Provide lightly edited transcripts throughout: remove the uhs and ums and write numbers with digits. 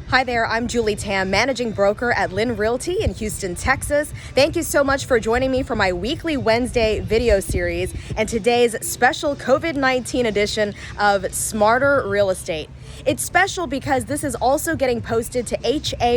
Hi there, I'm Julie Tam, managing broker at LYN Realty in Houston, Texas. Thank you so much for joining me for my weekly Wednesday video series and today's special COVID-19 edition of Smarter Real Estate. It's special because this is also getting posted to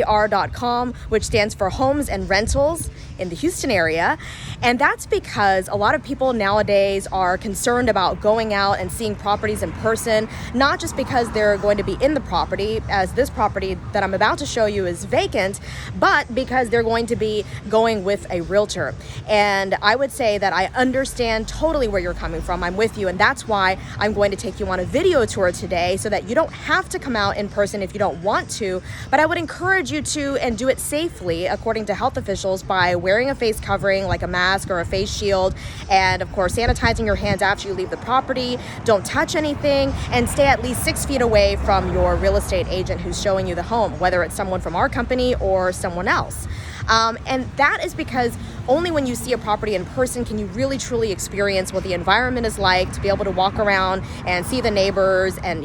HAR.com, which stands for Homes and Rentals in the Houston area. And that's because a lot of people nowadays are concerned about going out and seeing properties in person, not just because they're going to be in the property, as this property that I'm about to show you is vacant, but because they're going to be going with a realtor. And I would say that I understand totally where you're coming from. I'm with you, and that's why I'm going to take you on a video tour today so that you don't have to come out in person if you don't want to, but I would encourage you to, and do it safely according to health officials, by wearing a face covering like a mask or a face shield, and of course sanitizing your hands after you leave the property. Don't touch anything, and stay at least 6 feet away from your real estate agent who's showing you the home, whether it's someone from our company or someone else. And that is because only when you see a property in person can you really truly experience what the environment is like, to be able to walk around and see the neighbors and,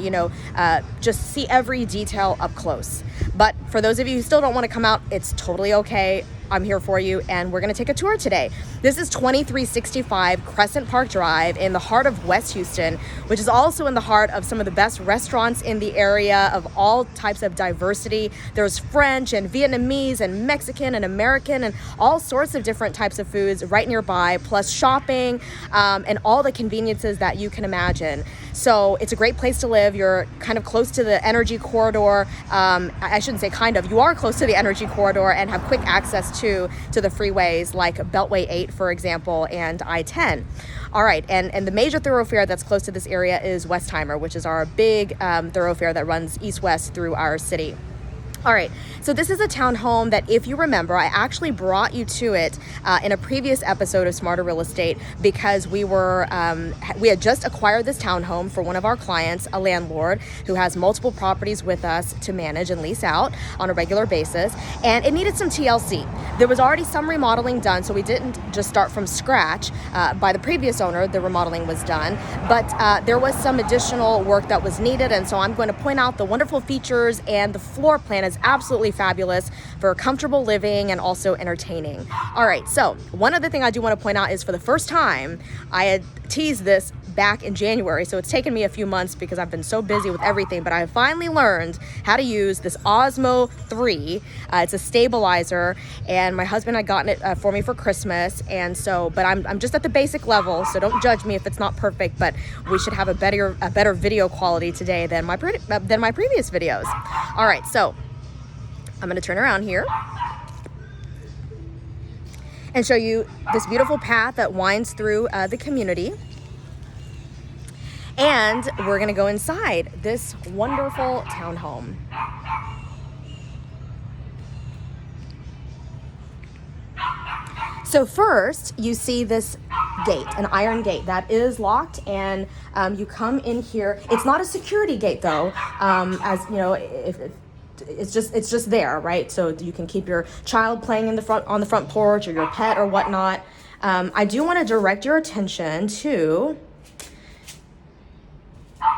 just see every detail up close. But for those of you who still don't want to come out, it's totally okay. I'm here for you, and we're going to take a tour today. This is 2365 Crescent Park Drive in the heart of West Houston, which is also in the heart of some of the best restaurants in the area of all types of diversity. There's French and Vietnamese and Mexican and American and all sorts of different types of foods right nearby, plus shopping and all the conveniences that you can imagine. So it's a great place to live. You're kind of close to the energy corridor. I shouldn't say kind of, you are close to the energy corridor and have quick access to the freeways like Beltway 8, for example, and I-10. All right, and the major thoroughfare that's close to this area is Westheimer, which is our big thoroughfare that runs east-west through our city. All right, so this is a townhome that, if you remember, I actually brought you to it in a previous episode of Smarter Real Estate, because we had just acquired this townhome for one of our clients, a landlord who has multiple properties with us to manage and lease out on a regular basis, and it needed some TLC. There was already some remodeling done, so we didn't just start from scratch. By the previous owner, the remodeling was done, but there was some additional work that was needed, and so I'm going to point out the wonderful features, and the floor plan is absolutely fabulous for comfortable living and also entertaining. All right, so one other thing I do want to point out is, for the first time, I had teased this back in January, so it's taken me a few months because I've been so busy with everything, but I finally learned how to use this Osmo 3. It's a stabilizer, and my husband had gotten it for me for Christmas, and so, but I'm just at the basic level, so don't judge me if it's not perfect, but we should have a better video quality today than my previous videos. All right, so I'm going to turn around here and show you this beautiful path that winds through the community. And we're going to go inside this wonderful townhome. So first, you see this gate, an iron gate that is locked, and you come in here. It's not a security gate, though, as you know. It's just there, right? So you can keep your child playing on the front porch, or your pet or whatnot. I do want to direct your attention to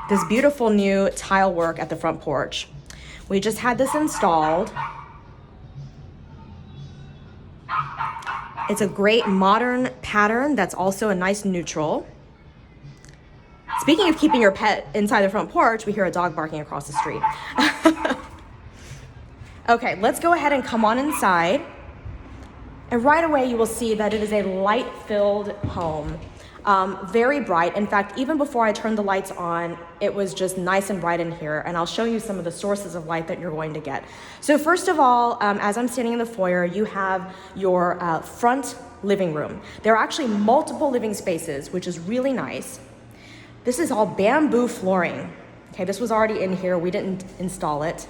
this beautiful new tile work at the front porch. We just had this installed. It's a great modern pattern that's also a nice neutral. Speaking of keeping your pet inside the front porch, we hear a dog barking across the street. Okay, let's go ahead and come on inside. And right away you will see that it is a light-filled home. Very bright. In fact, even before I turned the lights on, it was just nice and bright in here, and I'll show you some of the sources of light that you're going to get. So first of all, as I'm standing in the foyer, you have your front living room. There are actually multiple living spaces, which is really nice. This is all bamboo flooring. Okay, this was already in here. We didn't install it.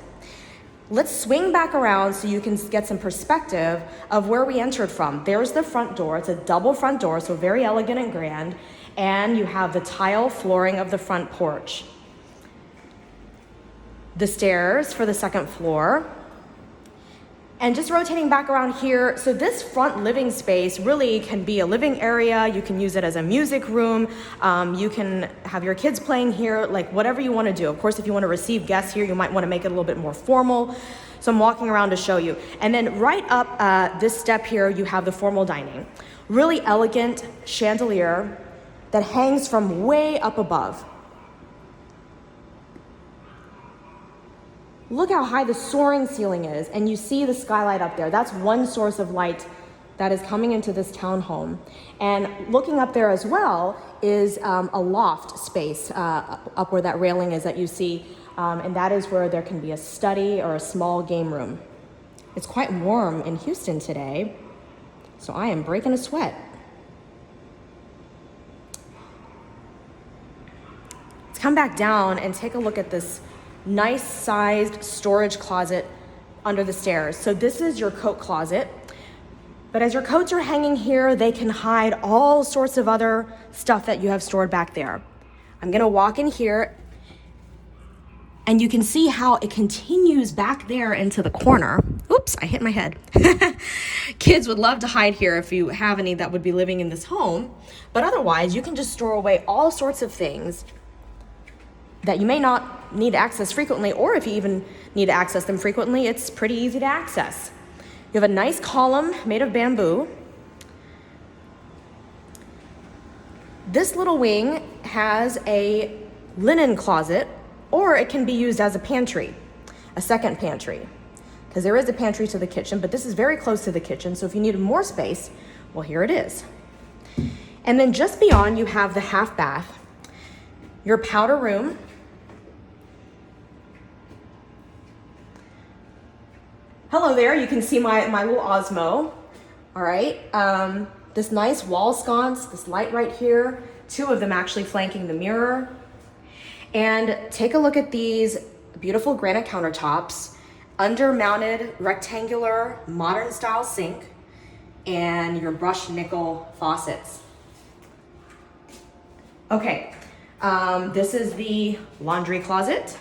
Let's swing back around so you can get some perspective of where we entered from. There's the front door. It's a double front door, so very elegant and grand. And you have the tile flooring of the front porch. The stairs for the second floor. And just rotating back around here, so this front living space really can be a living area. You can use it as a music room. You can have your kids playing here, like whatever you want to do. Of course, if you want to receive guests here, you might want to make it a little bit more formal. So I'm walking around to show you. And then right up this step here, you have the formal dining. Really elegant chandelier that hangs from way up above. Look how high the soaring ceiling is, and you see the skylight up there. That's one source of light that is coming into this townhome. And looking up there as well is a loft space up where that railing is that you see, and that is where there can be a study or a small game room. It's quite warm in Houston today, so I am breaking a sweat. Let's come back down and take a look at this nice sized storage closet under the stairs. So this is your coat closet, but as your coats are hanging here, they can hide all sorts of other stuff that you have stored back there. I'm gonna walk in here and you can see how it continues back there into the corner. Oops, I hit my head. Kids would love to hide here if you have any that would be living in this home, but otherwise you can just store away all sorts of things that you may not need to access frequently, or if you even need to access them frequently, it's pretty easy to access. You have a nice column made of bamboo. This little wing has a linen closet, or it can be used as a pantry, a second pantry, because there is a pantry to the kitchen, but this is very close to the kitchen, so if you needed more space, well, here it is. And then just beyond, you have the half bath, your powder room, hello there, you can see my little Osmo, all right? This nice wall sconce, this light right here, two of them actually flanking the mirror. And take a look at these beautiful granite countertops, under-mounted rectangular modern style sink, and your brushed nickel faucets. Okay, this is the laundry closet.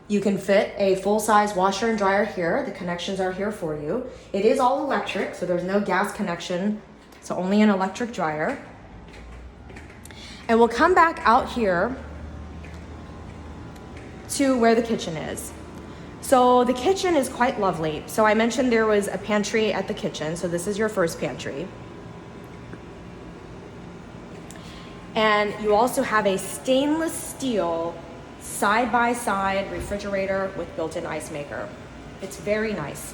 You can fit a full-size washer and dryer here. The connections are here for you. It is all electric, so there's no gas connection, so only an electric dryer. And we'll come back out here to where the kitchen is. So the kitchen is quite lovely. So I mentioned there was a pantry at the kitchen, so this is your first pantry. And you also have a stainless steel side-by-side refrigerator with built-in ice maker. It's very nice.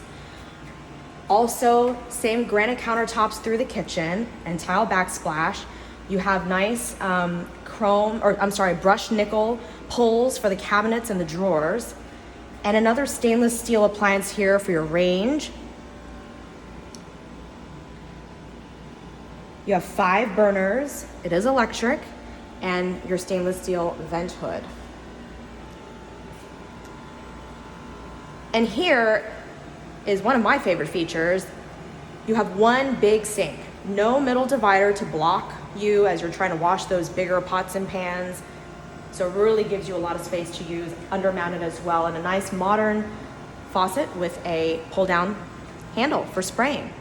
Also, same granite countertops through the kitchen and tile backsplash. You have nice brushed nickel pulls for the cabinets and the drawers, and another stainless steel appliance here for your range. You have 5 burners, it is electric, and your stainless steel vent hood. And here is one of my favorite features. You have one big sink, no middle divider to block you as you're trying to wash those bigger pots and pans. So it really gives you a lot of space to use, under-mounted as well, and a nice modern faucet with a pull-down handle for spraying.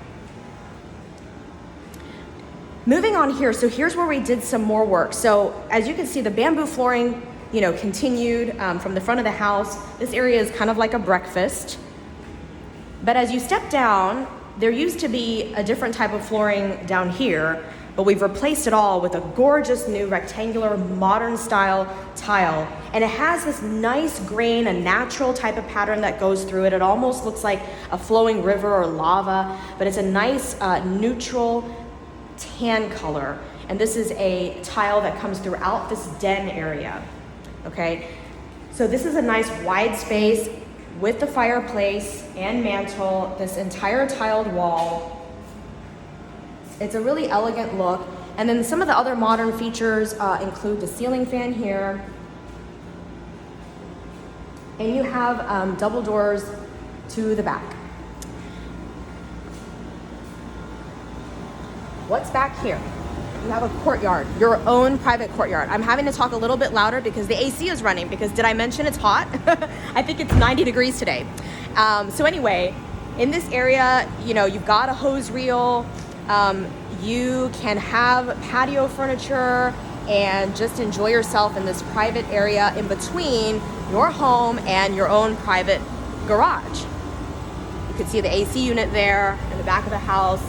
Moving on here, so here's where we did some more work. So as you can see, the bamboo flooring, continued from the front of the house. This area is kind of like a breakfast. But as you step down, there used to be a different type of flooring down here, but we've replaced it all with a gorgeous new rectangular modern style tile. And it has this nice grain, a natural type of pattern that goes through it. It almost looks like a flowing river or lava, but it's a nice neutral tan color. And this is a tile that comes throughout this den area. Okay, so this is a nice wide space with the fireplace and mantle, this entire tiled wall. It's a really elegant look. And then some of the other modern features include the ceiling fan here. And you have double doors to the back. What's back here? you have a courtyard, your own private courtyard. I'm having to talk a little bit louder because the AC is running, because did I mention it's hot? I think it's 90 degrees today. So anyway, in this area, you know, you've got a hose reel, you can have patio furniture and just enjoy yourself in this private area in between your home and your own private garage. You can see the AC unit there in the back of the house.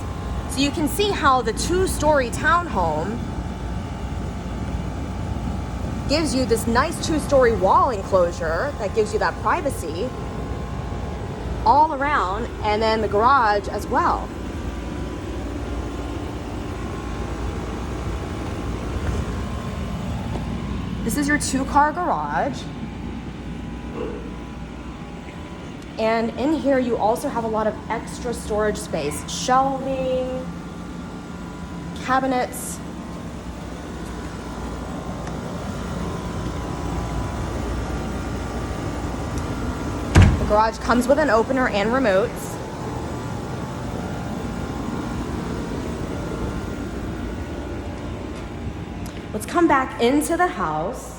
So you can see how the 2-story townhome gives you this nice 2-story wall enclosure that gives you that privacy all around, and then the garage as well. This is your 2-car garage. And in here, you also have a lot of extra storage space, shelving, cabinets. The garage comes with an opener and remotes. Let's come back into the house.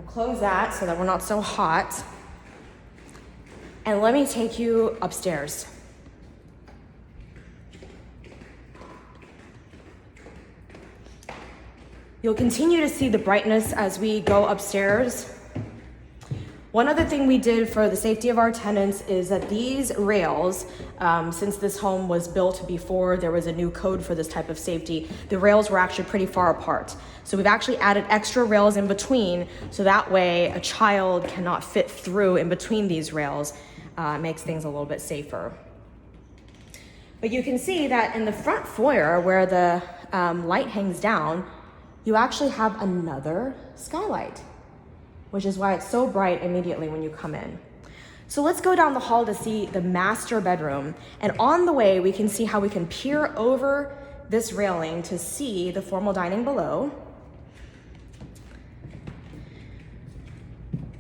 Close that so that we're not so hot. And let me take you upstairs. You'll continue to see the brightness as we go upstairs. One other thing we did for the safety of our tenants is that these rails, since this home was built before there was a new code for this type of safety, the rails were actually pretty far apart. So we've actually added extra rails in between, so that way a child cannot fit through in between these rails. It makes things a little bit safer. But you can see that in the front foyer where the light hangs down, you actually have another skylight, which is why it's so bright immediately when you come in. So let's go down the hall to see the master bedroom. And on the way, we can see how we can peer over this railing to see the formal dining below.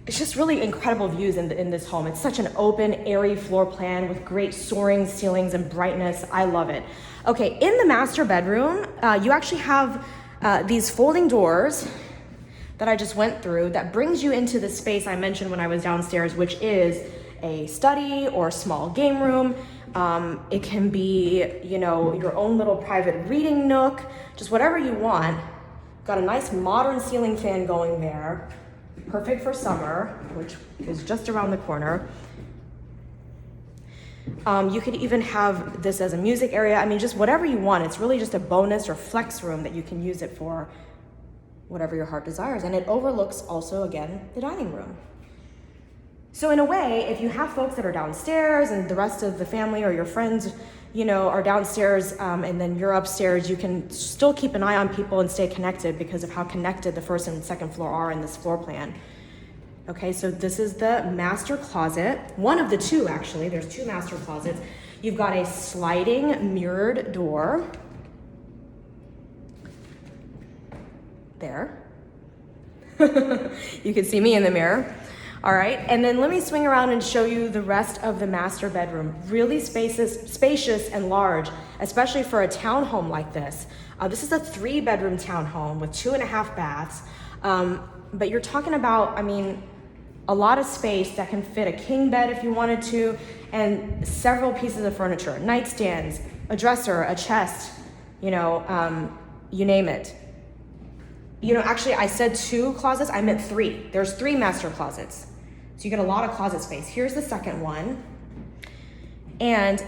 It's just really incredible views in this home. It's such an open, airy floor plan with great soaring ceilings and brightness. I love it. Okay, in the master bedroom, you actually have these folding doors that I just went through that brings you into the space I mentioned when I was downstairs, which is a study or small game room. It can be, you know, your own little private reading nook, just whatever you want. Got a nice modern ceiling fan going there. Perfect for summer, which is just around the corner. You could even have this as a music area. I mean, just whatever you want. It's really just a bonus or flex room that you can use it for whatever your heart desires. And it overlooks also, again, the dining room. So in a way, if you have folks that are downstairs and the rest of the family or your friends, you know, are downstairs and then you're upstairs, you can still keep an eye on people and stay connected because of how connected the first and second floor are in this floor plan. Okay, so this is the master closet. One of the two, actually. There's 2 master closets. You've got a sliding mirrored door. There. You can see me in the mirror. All right, and then let me swing around and show you the rest of the master bedroom. Really spacious and large, especially for a townhome like this. This is a 3-bedroom townhome with 2.5 baths. But you're talking about, I mean, a lot of space that can fit a king bed if you wanted to, and several pieces of furniture, nightstands, a dresser, a chest, you know, you name it. You know, actually I said 2 closets, I meant 3. There's 3 master closets. So you get a lot of closet space. Here's the second one. And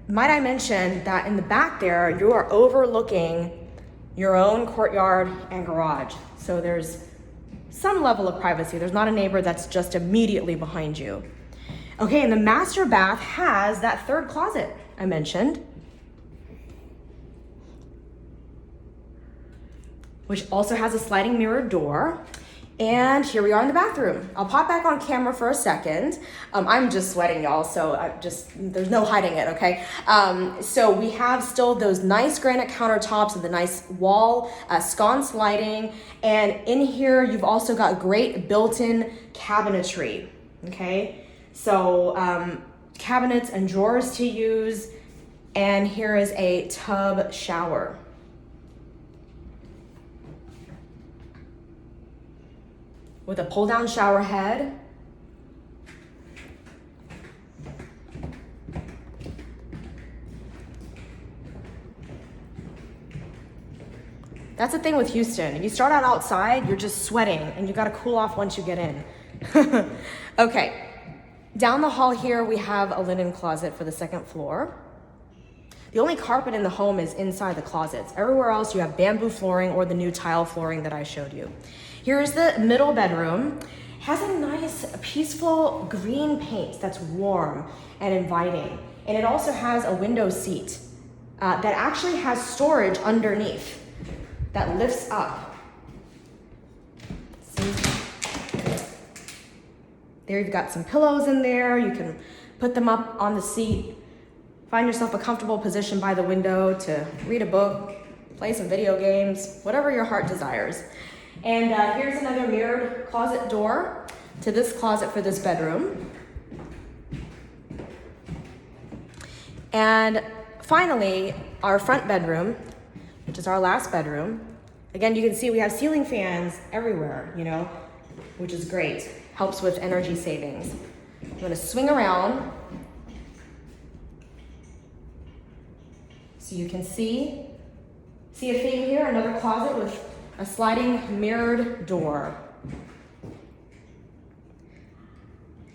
might I mention that in the back there, you are overlooking your own courtyard and garage. So there's some level of privacy. There's not a neighbor that's just immediately behind you. Okay, and the master bath has that 3rd closet I mentioned, which also has a sliding mirrored door. And here we are in the bathroom. I'll pop back on camera for a second. I'm just sweating, y'all, so there's no hiding it, okay? So we have still those nice granite countertops and the nice wall sconce lighting. And in here, you've also got great built-in cabinetry, okay? So cabinets and drawers to use. And here is a tub shower. With a pull-down shower head. That's the thing with Houston. If you start out outside, you're just sweating and you gotta cool off once you get in. Okay, down the hall here, we have a linen closet for the second floor. The only carpet in the home is inside the closets. Everywhere else, you have bamboo flooring or the new tile flooring that I showed you. Here's the middle bedroom. Has a nice, peaceful green paint that's warm and inviting. And it also has a window seat that actually has storage underneath that lifts up. See? There you've got some pillows in there. You can put them up on the seat. Find yourself a comfortable position by the window to read a book, play some video games, whatever your heart desires. And here's another mirrored closet door to this closet for this bedroom. And finally, our front bedroom, which is our last bedroom. Again, you can see we have ceiling fans everywhere, you know, which is great. Helps with energy savings. I'm gonna swing around so you can see a theme here, another closet with a sliding mirrored door.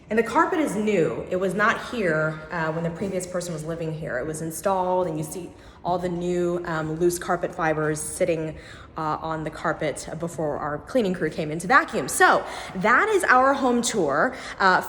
And the carpet is new. It was not here when the previous person was living here. It was installed, and you see all the new loose carpet fibers sitting on the carpet before our cleaning crew came in to vacuum. So that is our home tour,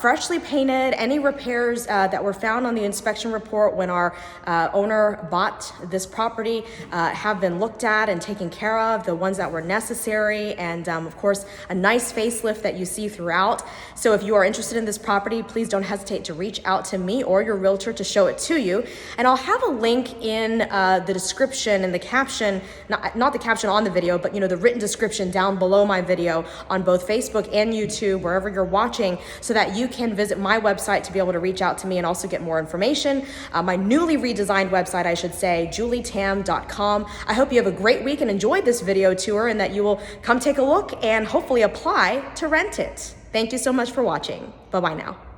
freshly painted. Any repairs that were found on the inspection report when our owner bought this property have been looked at and taken care of, the ones that were necessary, and of course, a nice facelift that you see throughout. So if you are interested in this property, please don't hesitate to reach out to me or your realtor to show it to you. And I'll have a link in the description and the caption, not the caption on the video, but you know, the written description down below my video on both Facebook and YouTube, wherever you're watching, so that you can visit my website to be able to reach out to me and also get more information. My newly redesigned website, I should say, julietam.com. I hope you have a great week and enjoyed this video tour, and that you will come take a look and hopefully apply to rent it. Thank you so much for watching. Bye-bye now.